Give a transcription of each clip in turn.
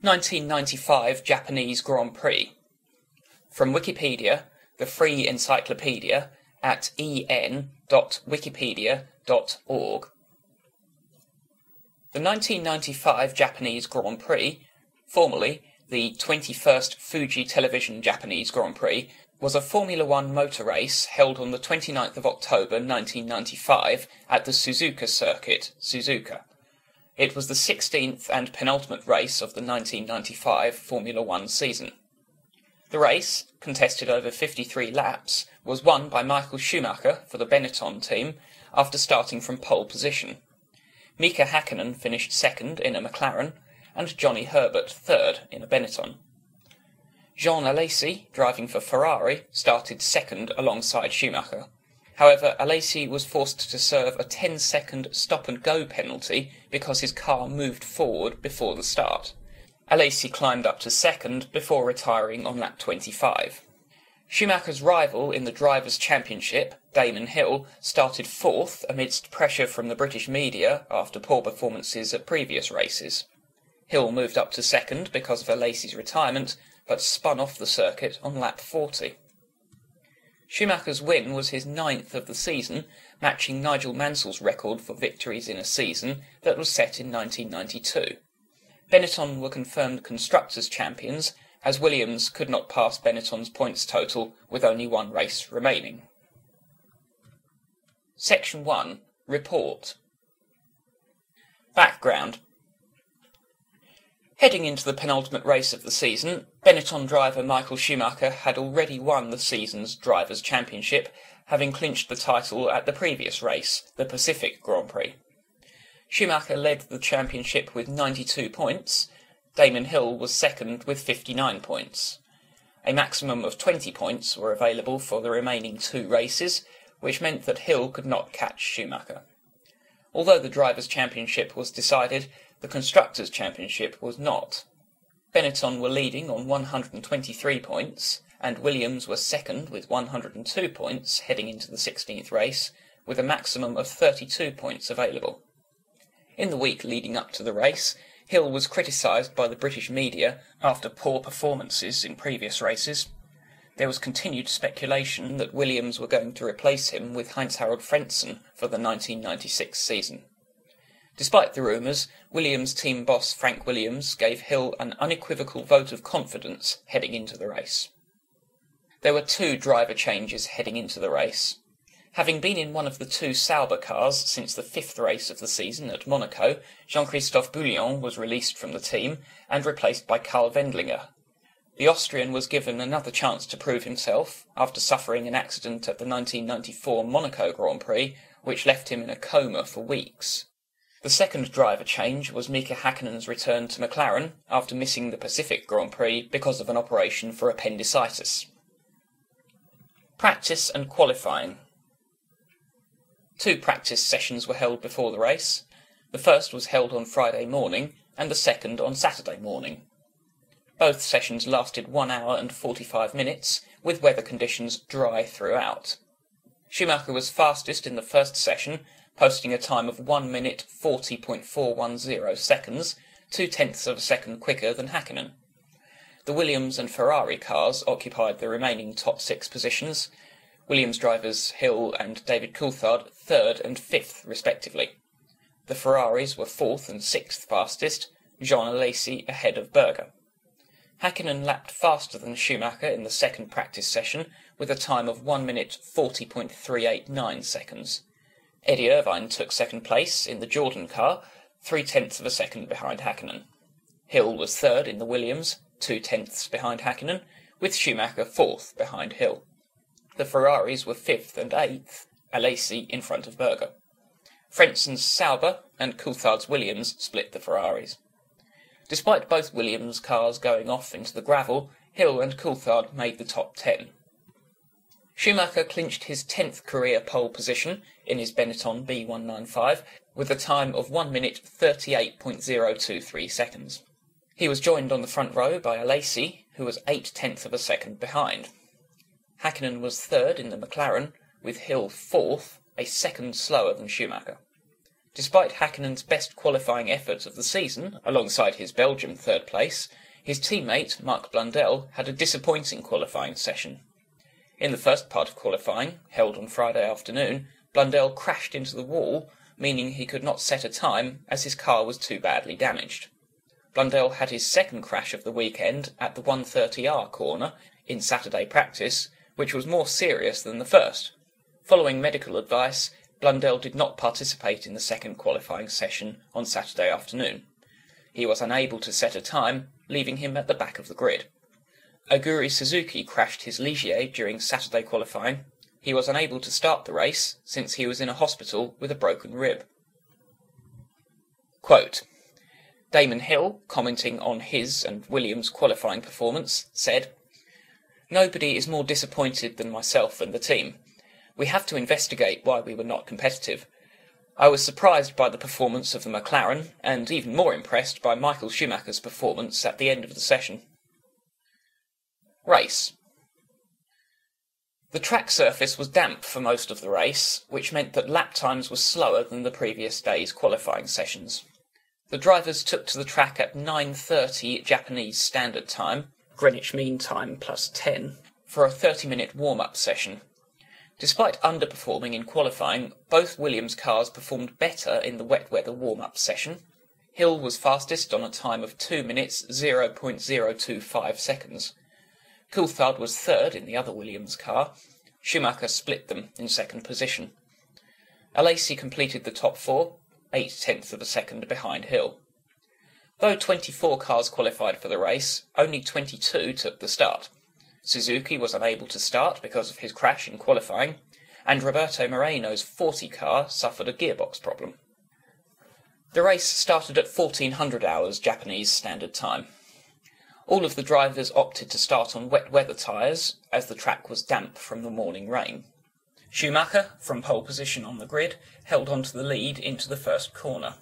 1995 Japanese Grand Prix. From Wikipedia, the free encyclopedia, at en.wikipedia.org. The 1995 Japanese Grand Prix, formerly the 21st Fuji Television Japanese Grand Prix, was a Formula One motor race held on the 29th of October 1995 at the Suzuka Circuit, Suzuka. It was the 16th and penultimate race of the 1995 Formula One season. The race, contested over 53 laps, was won by Michael Schumacher for the Benetton team after starting from pole position. Mika Hakkinen finished second in a McLaren, and Johnny Herbert third in a Benetton. Jean Alesi, driving for Ferrari, started second alongside Schumacher. However, Alesi was forced to serve a 10-second stop-and-go penalty because his car moved forward before the start. Alesi climbed up to second before retiring on lap 25. Schumacher's rival in the Drivers' Championship, Damon Hill, started fourth amidst pressure from the British media after poor performances at previous races. Hill moved up to second because of Alesi's retirement, but spun off the circuit on lap 40. Schumacher's win was his 9th of the season, matching Nigel Mansell's record for victories in a season that was set in 1992. Benetton were confirmed Constructors' Champions, as Williams could not pass Benetton's points total with only one race remaining. Section 1. Report. Background. Heading into the penultimate race of the season, Benetton driver Michael Schumacher had already won the season's Drivers' Championship, having clinched the title at the previous race, the Pacific Grand Prix. Schumacher led the championship with 92 points. Damon Hill was second with 59 points. A maximum of 20 points were available for the remaining two races, which meant that Hill could not catch Schumacher. Although the Drivers' Championship was decided, the Constructors' Championship was not. Benetton were leading on 123 points, and Williams was second with 102 points heading into the 16th race, with a maximum of 32 points available. In the week leading up to the race, Hill was criticised by the British media after poor performances in previous races. There was continued speculation that Williams were going to replace him with Heinz-Harald Frentzen for the 1996 season. Despite the rumours, Williams team boss Frank Williams gave Hill an unequivocal vote of confidence heading into the race. There were two driver changes heading into the race. Having been in one of the two Sauber cars since the 5th race of the season at Monaco, Jean-Christophe Bouillon was released from the team and replaced by Karl Wendlinger. The Austrian was given another chance to prove himself after suffering an accident at the 1994 Monaco Grand Prix, which left him in a coma for weeks. The second driver change was Mika Hakkinen's return to McLaren after missing the Pacific Grand Prix because of an operation for appendicitis. Practice and qualifying. 2 practice sessions were held before the race. The first was held on Friday morning and the second on Saturday morning. Both sessions lasted 1 hour and 45 minutes, with weather conditions dry throughout. Schumacher was fastest in the first session, posting a time of 1 minute 40.410 seconds, 0.2 of a second quicker than Hakkinen. The Williams and Ferrari cars occupied the remaining top 6 positions, Williams drivers Hill and David Coulthard 3rd and 5th respectively. The Ferraris were 4th and 6th fastest, Jean Alesi ahead of Berger. Hakkinen lapped faster than Schumacher in the second practice session with a time of 1 minute 40.389 seconds. Eddie Irvine took second place in the Jordan car, 0.3 of a second behind Hakkinen. Hill was third in the Williams, 0.2 behind Hakkinen, with Schumacher 4th behind Hill. The Ferraris were 5th and 8th, Alesi in front of Berger. Frentzen's Sauber and Coulthard's Williams split the Ferraris. Despite both Williams cars going off into the gravel, Hill and Coulthard made the top 10. Schumacher clinched his 10th career pole position in his Benetton B195 with a time of 1 minute 38.023 seconds. He was joined on the front row by Alesi, who was 0.8 of a second behind. Hakkinen was third in the McLaren, with Hill fourth, a second slower than Schumacher. Despite Häkkinen's best qualifying effort of the season, alongside his Belgium third place, his teammate Mark Blundell had a disappointing qualifying session. In the first part of qualifying, held on Friday afternoon, Blundell crashed into the wall, meaning he could not set a time as his car was too badly damaged. Blundell had his second crash of the weekend at the 130R corner in Saturday practice, which was more serious than the first. Following medical advice, Blundell did not participate in the second qualifying session on Saturday afternoon. He was unable to set a time, leaving him at the back of the grid. Aguri Suzuki crashed his Ligier during Saturday qualifying. He was unable to start the race since he was in a hospital with a broken rib. Quote, Damon Hill, commenting on his and Williams' qualifying performance, said, "Nobody is more disappointed than myself and the team. We have to investigate why we were not competitive. I was surprised by the performance of the McLaren, and even more impressed by Michael Schumacher's performance at the end of the session." Race. The track surface was damp for most of the race, which meant that lap times were slower than the previous day's qualifying sessions. The drivers took to the track at 9:30 Japanese Standard Time, Greenwich Mean Time plus 10, for a 30-minute warm-up session. Despite underperforming in qualifying, both Williams cars performed better in the wet weather warm-up session. Hill was fastest on a time of 2 minutes 0.025 seconds. Coulthard was third in the other Williams car. Schumacher split them in second position. Alesi completed the top four, 0.8 of a second behind Hill. Though 24 cars qualified for the race, only 22 took the start. Suzuki was unable to start because of his crash in qualifying, and Roberto Moreno's 40 car suffered a gearbox problem. The race started at 1400 hours Japanese Standard Time. All of the drivers opted to start on wet weather tyres, as the track was damp from the morning rain. Schumacher, from pole position on the grid, held on to the lead into the first corner.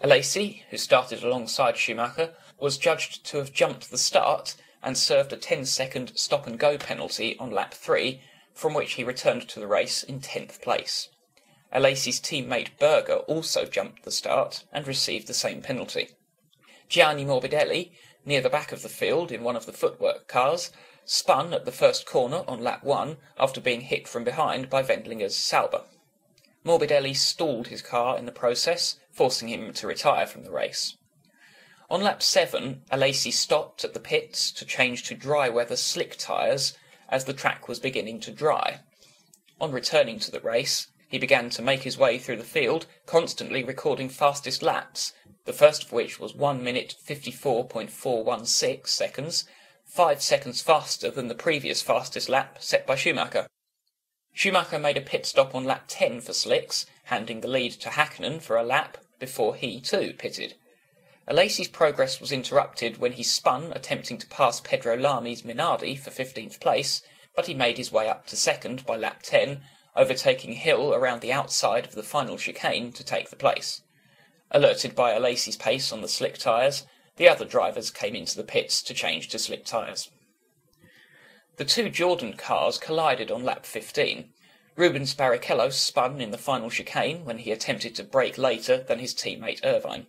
Alesi, who started alongside Schumacher, was judged to have jumped the start and served a 10-second stop-and-go penalty on lap 3, from which he returned to the race in 10th place. Alesi's teammate Berger also jumped the start and received the same penalty. Gianni Morbidelli, near the back of the field in one of the footwork cars, spun at the first corner on lap 1 after being hit from behind by Wendlinger's Sauber. Morbidelli stalled his car in the process, forcing him to retire from the race. On lap 7, Alesi stopped at the pits to change to dry weather slick tyres as the track was beginning to dry. On returning to the race, he began to make his way through the field, constantly recording fastest laps, the first of which was 1 minute 54.416 seconds, 5 seconds faster than the previous fastest lap set by Schumacher. Schumacher made a pit stop on lap 10 for slicks, handing the lead to Häkkinen for a lap before he too pitted. Alesi's progress was interrupted when he spun attempting to pass Pedro Lami's Minardi for 15th place, but he made his way up to second by lap 10, overtaking Hill around the outside of the final chicane to take the place. Alerted by Alesi's pace on the slick tyres, the other drivers came into the pits to change to slick tyres. The two Jordan cars collided on lap 15. Rubens Barrichello spun in the final chicane when he attempted to brake later than his teammate Irvine.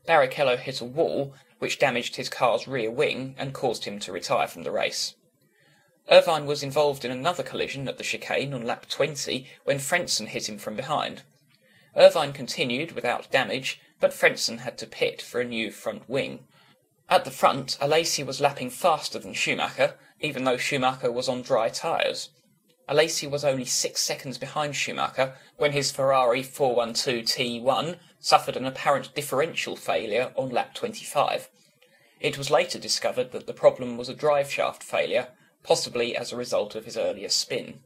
Barrichello hit a wall, which damaged his car's rear wing and caused him to retire from the race. Irvine was involved in another collision at the chicane on lap 20 when Frentzen hit him from behind. Irvine continued without damage, but Frentzen had to pit for a new front wing. At the front, Alesi was lapping faster than Schumacher, even though Schumacher was on dry tyres. Alesi was only 6 seconds behind Schumacher when his Ferrari 412 T1 suffered an apparent differential failure on lap 25. It was later discovered that the problem was a driveshaft failure, possibly as a result of his earlier spin.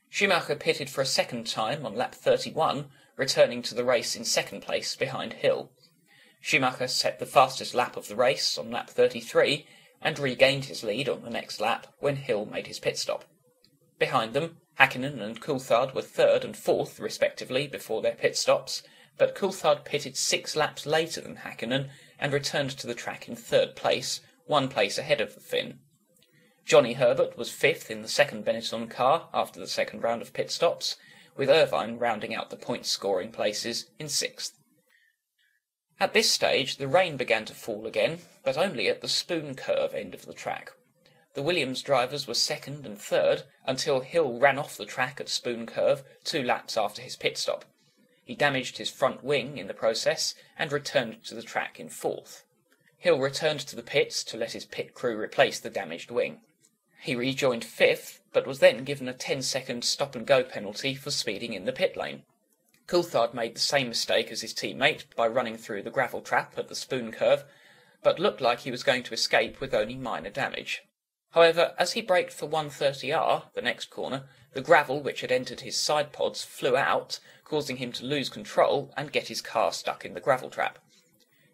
Schumacher pitted for a second time on lap 31, returning to the race in second place behind Hill. Schumacher set the fastest lap of the race on lap 33 and regained his lead on the next lap when Hill made his pit stop. Behind them, Häkkinen and Coulthard were third and fourth respectively before their pit stops, but Coulthard pitted 6 laps later than Häkkinen and returned to the track in third place, 1 place ahead of the Finn. Johnny Herbert was fifth in the second Benetton car after the second round of pit stops, with Irvine rounding out the point-scoring places in 6th. At this stage, the rain began to fall again, but only at the Spoon Curve end of the track. The Williams drivers were 2nd and 3rd until Hill ran off the track at Spoon Curve 2 laps after his pit stop. He damaged his front wing in the process and returned to the track in 4th. Hill returned to the pits to let his pit crew replace the damaged wing. He rejoined 5th, but was then given a 10-second stop-and-go penalty for speeding in the pit lane. Coulthard made the same mistake as his teammate by running through the gravel trap at the Spoon Curve, but looked like he was going to escape with only minor damage. However, as he braked for 130R, the next corner, the gravel which had entered his side pods flew out, causing him to lose control and get his car stuck in the gravel trap.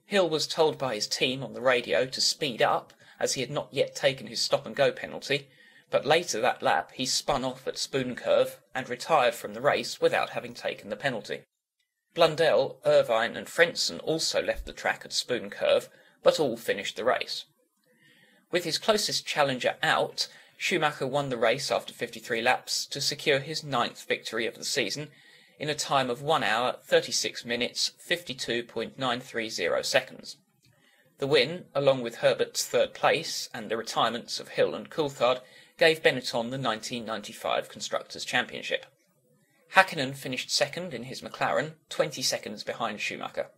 Hill was told by his team on the radio to speed up, as he had not yet taken his stop-and-go penalty, but later that lap he spun off at Spoon Curve and retired from the race without having taken the penalty. Blundell, Irvine and Frentzen also left the track at Spoon Curve, but all finished the race. With his closest challenger out, Schumacher won the race after 53 laps to secure his 9th victory of the season in a time of 1 hour, 36 minutes, 52.930 seconds. The win, along with Herbert's 3rd place and the retirements of Hill and Coulthard, gave Benetton the 1995 Constructors' Championship. Hakkinen finished 2nd in his McLaren, 20 seconds behind Schumacher.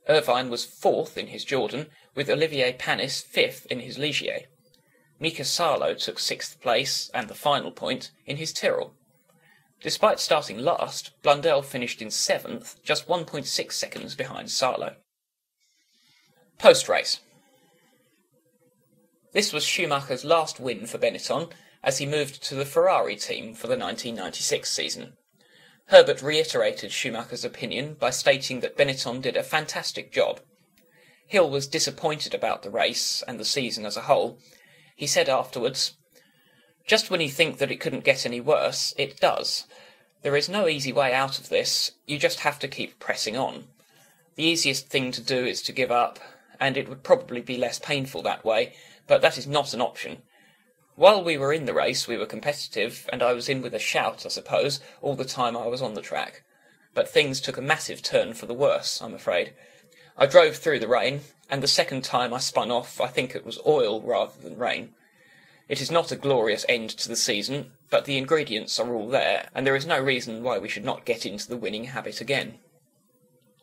Irvine was 4th in his Jordan, with Olivier Panis 5th in his Ligier. Mika Salo took 6th place and the final point in his Tyrrell. Despite starting last, Blundell finished in 7th, just 1.6 seconds behind Salo. Post-race. This was Schumacher's last win for Benetton, as he moved to the Ferrari team for the 1996 season. Herbert reiterated Schumacher's opinion by stating that Benetton did a fantastic job. Hill was disappointed about the race and the season as a whole. He said afterwards, "Just when you think that it couldn't get any worse, it does. There is no easy way out of this, you just have to keep pressing on. The easiest thing to do is to give up, and it would probably be less painful that way, but that is not an option. While we were in the race, we were competitive, and I was in with a shout, I suppose, all the time I was on the track. But things took a massive turn for the worse, I'm afraid. I drove through the rain, and the second time I spun off, I think it was oil rather than rain. It is not a glorious end to the season, but the ingredients are all there, and there is no reason why we should not get into the winning habit again."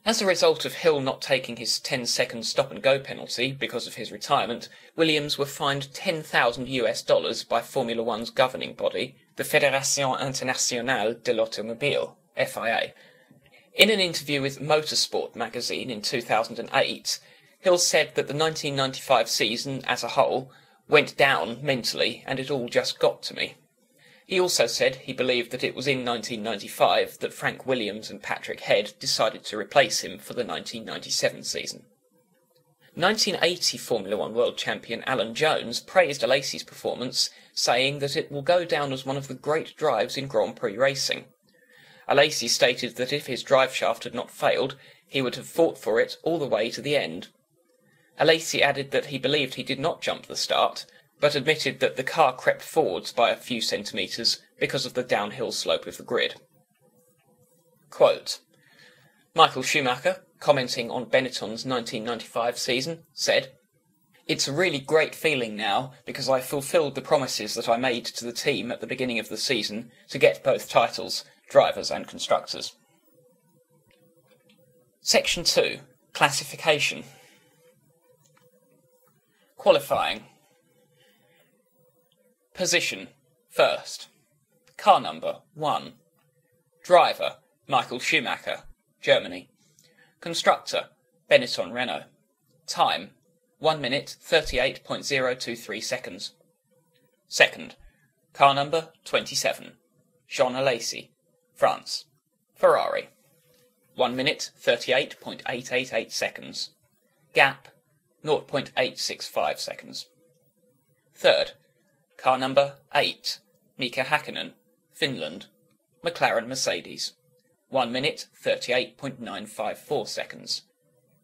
As a result of Hill not taking his 10-second stop-and-go penalty because of his retirement, Williams were fined $10,000 by Formula One's governing body, the Fédération Internationale de l'Automobile, FIA. In an interview with Motorsport magazine in 2008, Hill said that the 1995 season as a whole went down mentally and it all just got to me. He also said he believed that it was in 1995 that Frank Williams and Patrick Head decided to replace him for the 1997 season. 1980 Formula One World Champion Alan Jones praised Alesi's performance, saying that it will go down as one of the great drives in Grand Prix racing. Alesi stated that if his driveshaft had not failed, he would have fought for it all the way to the end. Alesi added that he believed he did not jump the start, but admitted that the car crept forwards by a few centimetres because of the downhill slope of the grid. Quote, Michael Schumacher, commenting on Benetton's 1995 season, said, "It's a really great feeling now because I fulfilled the promises that I made to the team at the beginning of the season to get both titles, drivers and constructors." Section 2. Classification. Qualifying. Position, first. Car number, 1. Driver, Michael Schumacher, Germany. Constructor, Benetton Renault. Time, 1 minute, 38.023 seconds. Second. Car number, 27. Jean Alesi, France. Ferrari. 1 minute, 38.888 seconds. Gap, 0.865 seconds. Third. Car number 8, Mika Hakkinen, Finland, McLaren Mercedes. 1 minute, 38.954 seconds.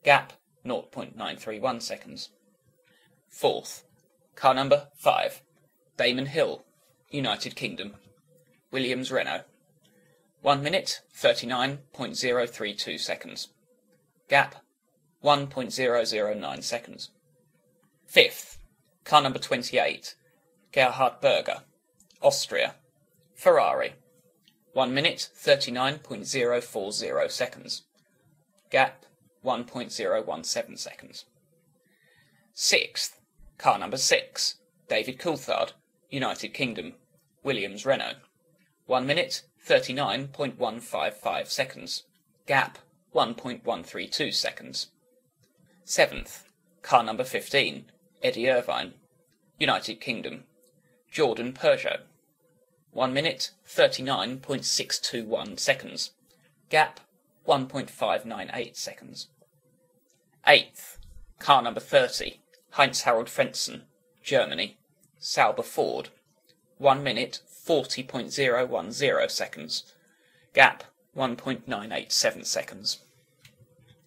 Gap, 0.931 seconds. Fourth. Car number 5, Damon Hill, United Kingdom, Williams Renault. 1 minute 39.032 seconds. Gap 1.009 seconds. Fifth, car number 28, Gerhard Berger, Austria, Ferrari. 1 minute 39.040 seconds. Gap 1.017 seconds. Sixth, car number 6, David Coulthard, United Kingdom, Williams Renault. 1 minute 39.155 seconds. Gap 1.132 seconds. Seventh, car number 15, Eddie Irvine, United Kingdom, Jordan Peugeot. 1 minute 39.621 seconds. Gap 1.598 seconds. Eighth, car number 30, Heinz-Harald Frentzen, Germany, Sauber Ford. 1 minute 40.010 seconds. Gap 1.987 seconds.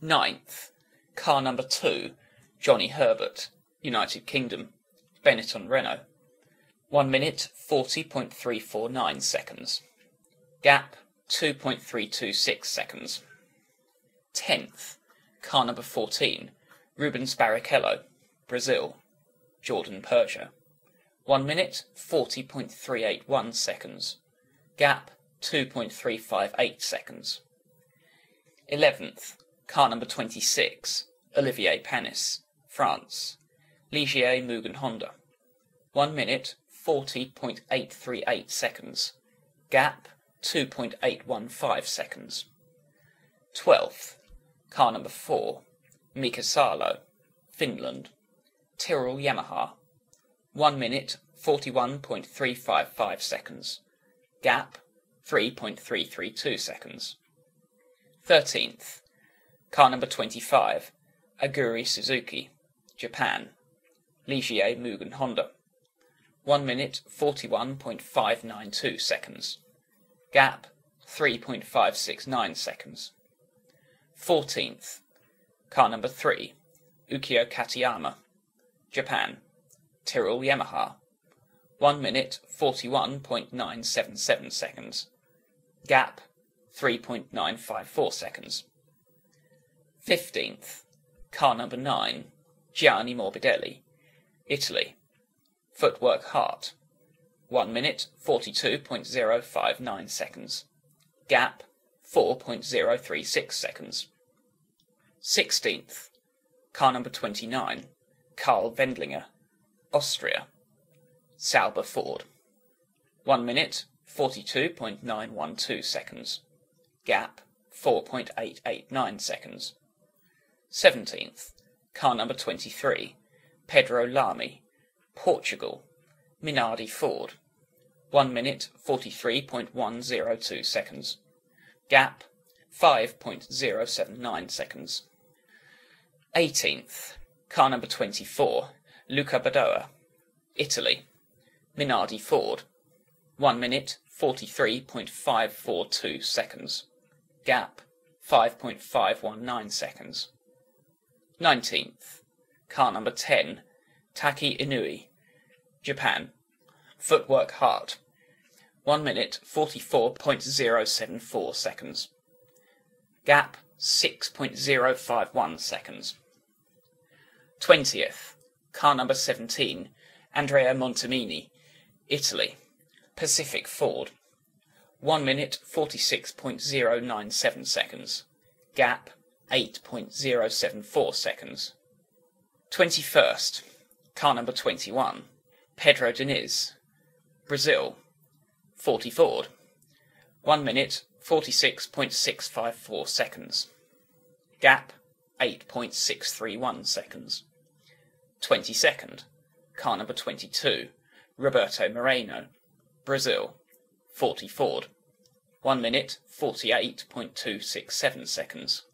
Ninth, car number 2, Johnny Herbert, United Kingdom, Benetton Renault. 1 minute 40.349 seconds. Gap 2.326 seconds. 10th, car number 14, Rubens Barrichello, Brazil, Jordan Peugeot. 1 minute 40.381 seconds. Gap 2.358 seconds. 11th, car number 26, Olivier Panis, France, Ligier Mugen Honda. 1 minute 40.838 seconds. Gap 2.815 seconds. 12th, car number 4, Mika Salo, Finland, Tyrrell Yamaha. 1 minute 41.355 seconds. Gap 3.332 seconds. 13th, car number 25, Aguri Suzuki, Japan, Ligier Mugen Honda. 1 minute 41.592 seconds. Gap 3.569 seconds. 14th, car number 3, Ukyo Katayama, Japan, Tyrrell Yamaha. 1 minute 41.977 seconds. Gap 3.954 seconds. 15th, car number 9, Gianni Morbidelli, Italy, Footwork Hart. 1 minute 42.059 seconds. Gap 4.036 seconds. 16th, car number 29, Karl Wendlinger, Austria, Sauber Ford. 1 minute 42.912 seconds. Gap 4.889 seconds. 17th, car number 23, Pedro Lamy, Portugal, Minardi Ford. 1 minute 43.102 seconds. Gap 5.079 seconds. 18th, car number 24, Luca Badoa, Italy, Minardi Ford. 1 minute 43.542 seconds. Gap 5.519 seconds. 19th, car number 10, Taki Inui, Japan, Footwork Hart. 1 minute 44.074 seconds. Gap 6.051 seconds. 20th, car number 17, Andrea Montemini, Italy, Pacific Ford. 1 minute 46.097 seconds. Gap 8.074 seconds. 21st, car number 21, Pedro Diniz, Brazil, 40 Ford. 1 minute 46.654 seconds. Gap 8.631 seconds. 22nd, car number 22, Roberto Moreno, Brazil, 40 Ford. 1 minute 48.267 seconds.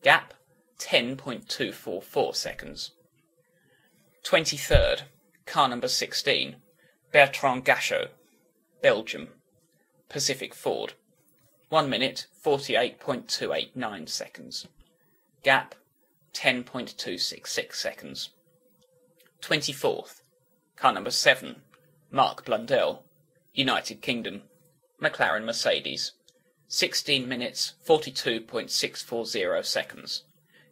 Gap 10.244 seconds. 23rd, car number 16, Bertrand Gachot, Belgium, Pacific Ford. 1 minute 48.289 seconds. Gap 10.266 seconds. 24th, car number 7, Mark Blundell, United Kingdom, McLaren Mercedes, 16 minutes 42.640 seconds.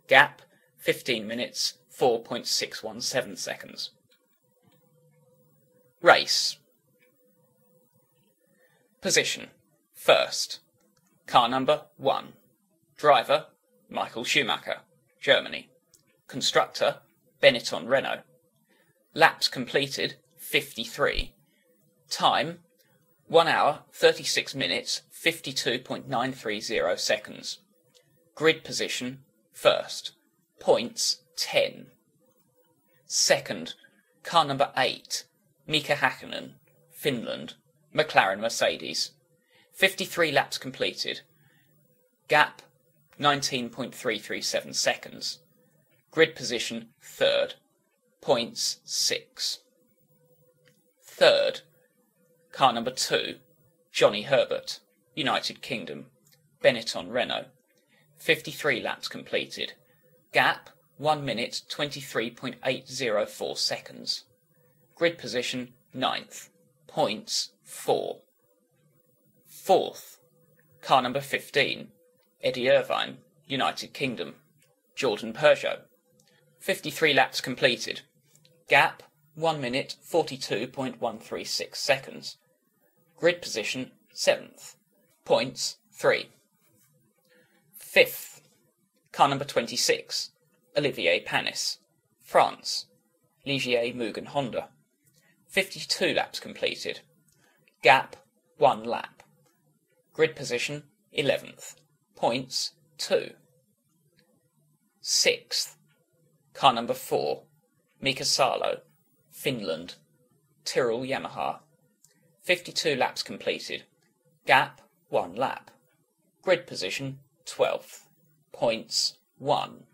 Gap 15 minutes 4.617 seconds. Race. Position. First. Car number 1. Driver, Michael Schumacher, Germany. Constructor, Benetton Renault. Laps completed, 53. Time, 1 hour, 36 minutes, 52.930 seconds. Grid position, first. Points, 10. Second, car number 8, Mika Häkkinen, Finland, McLaren Mercedes. 53 laps completed. Gap, 19.337 seconds. Grid position, third. Points, 6. Third, car number 2, Johnny Herbert, United Kingdom, Benetton Renault. 53 laps completed. Gap, 1 minute 23.804 seconds. Grid position, 9th. Points, 4. Fourth, car number 15, Eddie Irvine, United Kingdom, Jordan Peugeot. 53 laps completed. Gap, 1 minute 42.136 seconds. Grid position, 7th. Points, 3. Fifth, car number 26, Olivier Panis, France, Ligier Mugen Honda. 52 laps completed. Gap, 1 lap. Grid position, 11th. Points, 2. Sixth, car number 4, Mika Salo, Finland, Tyrrell Yamaha. 52 laps completed. Gap, 1 lap. Grid position, 12th. Points, 1.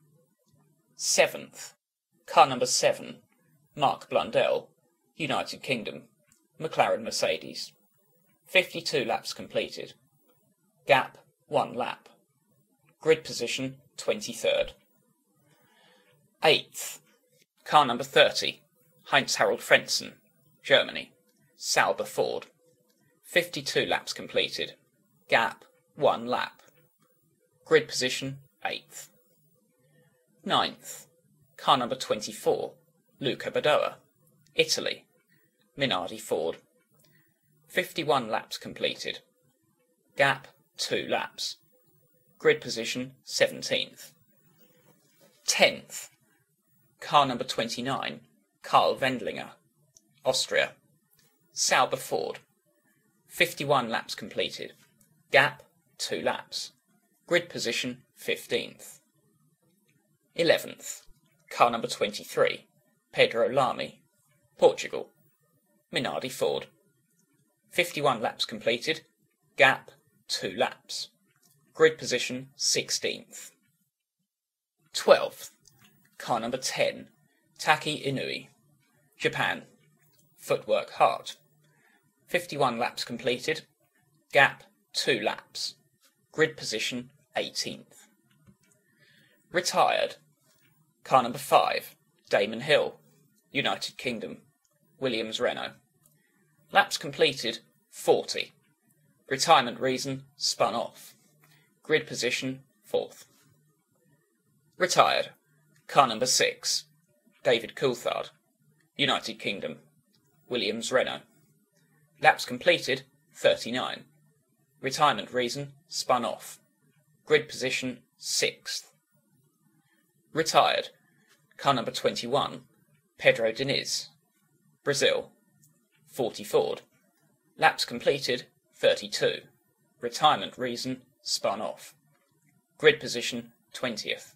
Seventh, car number 7, Mark Blundell, United Kingdom, McLaren Mercedes. 52 laps completed. Gap, 1 lap. Grid position, 23rd. Eighth, car number 30, Heinz-Harald Frentzen, Germany, Sauber Ford. 52 laps completed. Gap, 1 lap. Grid position, 8th. Ninth, car number 24, Luca Badoa, Italy, Minardi Ford. 51 laps completed. Gap, 2 laps. Grid position, 17th. 10th, car number 29, Karl Wendlinger, Austria, Sauber Ford. 51 laps completed. Gap, 2 laps. Grid position, 15th. 11th, car number 23, Pedro Lamy, Portugal, Minardi Ford. 51 laps completed. Gap, 2 laps. Grid position, 16th. 12th, car number 10, Taki Inui, Japan, Footwork Hart. 51 laps completed. Gap, 2 laps. Grid position, 18th. Retired, car number 5, Damon Hill, United Kingdom, Williams Renault. Laps completed, 40. Retirement reason, spun off. Grid position, 4th. Retired, car number 6, David Coulthard, United Kingdom, Williams Renault. Laps completed, 39. Retirement reason, spun off. Grid position, 6th. Retired, car number 21, Pedro Diniz, Brazil, 40 Ford. Laps completed, 32. Retirement reason, spun off. Grid position, 20th.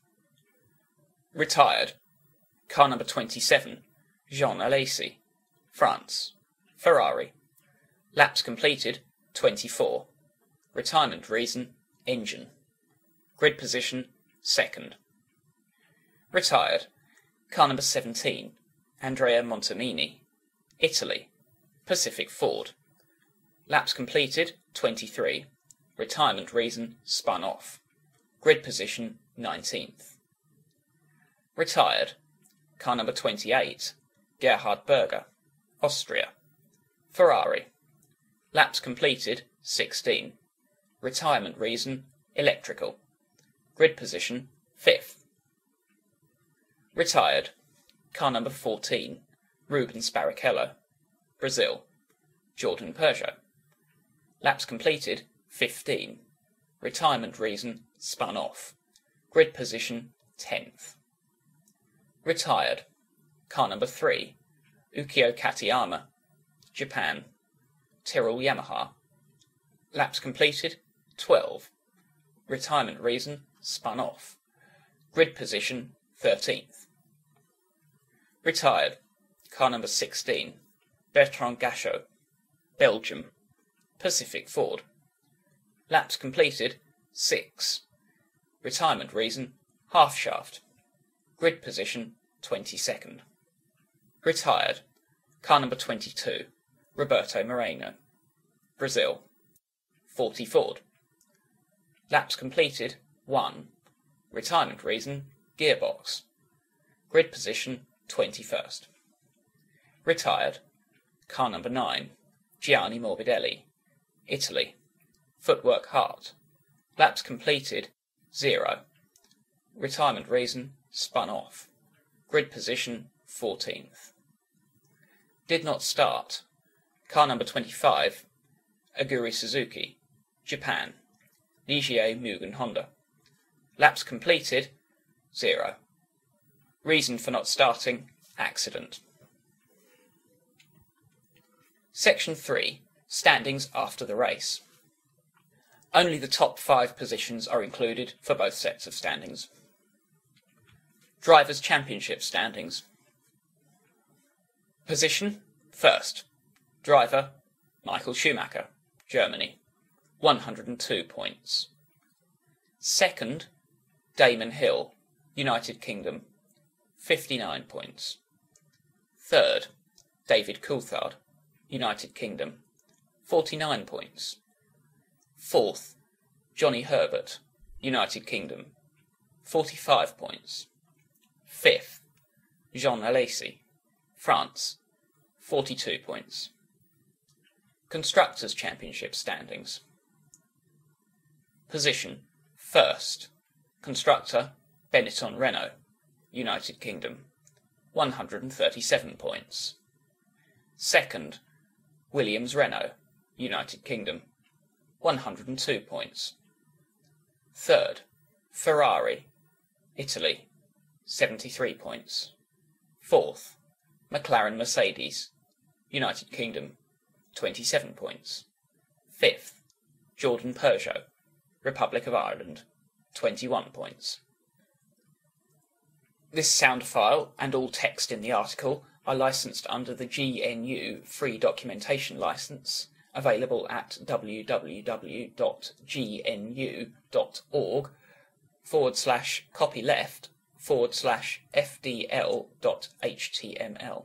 Retired, car number 27, Jean Alesi, France, Ferrari. Laps completed, 24. Retirement reason, engine. Grid position, 2nd. Retired, car number 17, Andrea Montemini, Italy, Pacific Ford. Laps completed, 23. Retirement reason, spun off. Grid position, 19th. Retired, car number 28, Gerhard Berger, Austria, Ferrari. Laps completed, 16. Retirement reason, electrical. Grid position, 5th. Retired. Car number 14, Rubens Barrichello, Brazil. Jordan Peugeot. Laps completed, 15. Retirement reason, spun off. Grid position, 10th. Retired. Car number 3, Ukyo Katayama, Japan. Tyrrell Yamaha. Laps completed, 12. Retirement reason, spun off. Grid position, 13th. Retired. Car number 16, Bertrand Gachot, Belgium. Pacific Ford. Laps completed, 6. Retirement reason, half shaft. Grid position, 22nd. Retired. Car number 22, Roberto Moreno, Brazil. 40 Ford. Laps completed, 1. Retirement reason, gearbox. Grid position, 21st. Retired. Car number 9, Gianni Morbidelli, Italy. Footwork Heart. Laps completed, 0. Retirement reason, spun off. Grid position, 14th. Did not start. Car number 25, Aguri Suzuki, Japan. Ligier Mugen Honda. Laps completed, 0. Reason for not starting, accident. Section 3. Standings after the race. Only the top 5 positions are included for both sets of standings. Drivers' Championship standings. Position, 1st. Driver, Michael Schumacher, Germany, 102 points. 2nd, Damon Hill, United Kingdom, 59 points. 3rd, David Coulthard, United Kingdom, 49 points. 4th, Johnny Herbert, United Kingdom, 45 points. 5th, Jean Alesi, France, 42 points. Constructors' Championship standings. Position, 1st, Constructor, Benetton Renault, United Kingdom, 137 points. 2nd, Williams Renault, United Kingdom, 102 points. 3rd, Ferrari, Italy, 73 points. 4th, McLaren Mercedes, United Kingdom, 27 points. 5th, Jordan Peugeot, Republic of Ireland, 21 points. This sound file and all text in the article are licensed under the GNU Free Documentation License, available at www.gnu.org/copyleft/FDL.html.